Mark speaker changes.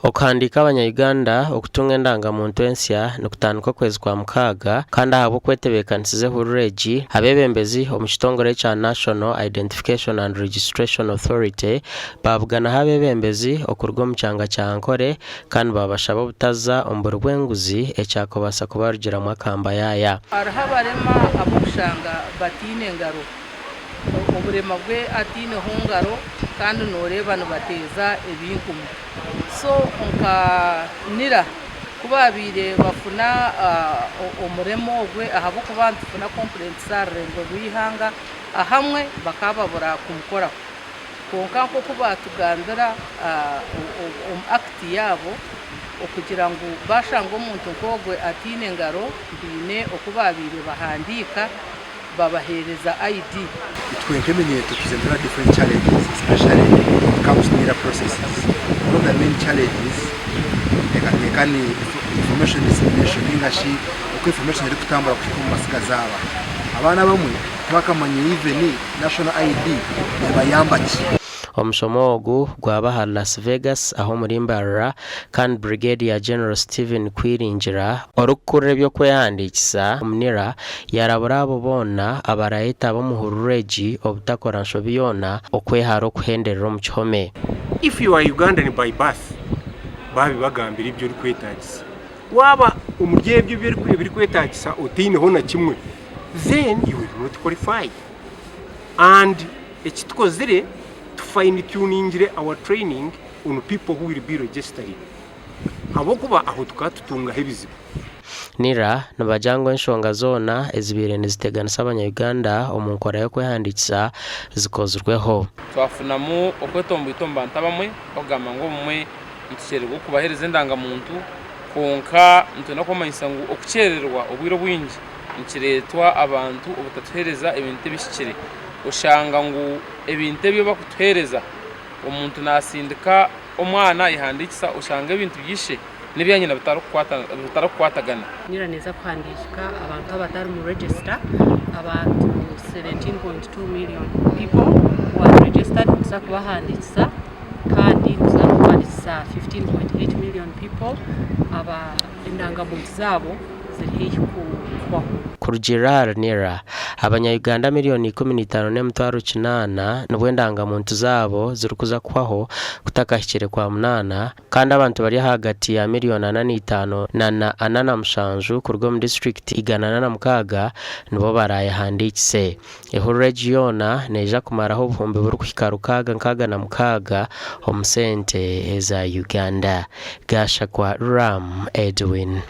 Speaker 1: Okuhandika abanya-Uganda okutunga endangamuntu ensya nokutandika kwezi kwa mukaga kandi ahabo kwetebekanisize hururegi abebembezi omu kitongole kya National Identification and Registration Authority babugana habebembezi okuruga omu kyanga kya Ankole kandi babashaba obutaza omu buri bw'enguzi ekyakobasa kubarugiramu akamba yaya.
Speaker 2: Hariho abarema abokushanga batiine ngaro oburema bwe atiine hungaro kandi noreeba nibateeza ebinkumu so nka kuba abire bafuna omuremo ogwe ahabwokuba ntufuna complaints arurengo rw'ihanga ahamwe bakababura kumukoraho konka nk'oku batugambira omu act yabo okugira ngu bashanga omuntu nk'ogwe atiine ngaro biine okuba abire bahandiika babahereza ID.
Speaker 3: There are different challenges, especially when it comes to NIRA processes. One of the main challenges is information dissemination. Information is kutambula kushika masika zaba. Abana bamwe twakamanye even national ID bayamba ki.
Speaker 1: Omushomo ogu gwaba Las Vegas aho muri Mbarara kandi Brigadier General Stephen Kwiringira orukure byo kwehandikisa omunira yarabura abo bona abarayita abo muhururegi obutakora nshobiyona okweharo kuhenderera mu kihome.
Speaker 4: If you are Ugandan by birth babi bagambira ibyo uri kwetagisa waba umurye ibyo biri kwetagisa utine ho na kimwe then you will not qualify and ekitkozire to fine-tuning our training on people who will be registered. Habokuba aho tukatutunga hebizibu.
Speaker 1: NIRA nabajangwa enshonga zona ezibire niziteganisa abanya-Uganda omunkora yo kwehandikisa zikozurweho.
Speaker 5: Twafunamu okwetomba ntabamwe ogamba ngo mumwe ntikererwa kubahereza endangamuntu konka ntona komanyisa ngo okukererwa obwiro bwingi nkiretwa abantu obutatuhereza ebintu bishikire ushanga ngo ebintu byo bakutuhereza umuntu nasindika omwana ihandikisa ushanga ebintu byishe nibyanyina bitarakwatagana.
Speaker 6: NIRA neza kuhandika abantu abatari mu register abantu 17.2 million people were registered kusa kubahandikisa kandi kuzakuhandikisa 15.8 million people aba indangamuntu zabo ziri kubaho.
Speaker 1: Kurugira NIRA abanya-Uganda miliyoni 15.8 nubwo endangamuntu zabo zirukuza kwaho kutakashyikire kwa munana kandi abantu bari hagati ya miliyoni 85 na 87 kurwo mu district igana na mukaga nibo barayahandikise. Ehururegyona neja kumaraho obuhumbi buri kukarukaga nkaga na mukaga omusente eza Uganda. Gasha kwa Ram Edwin.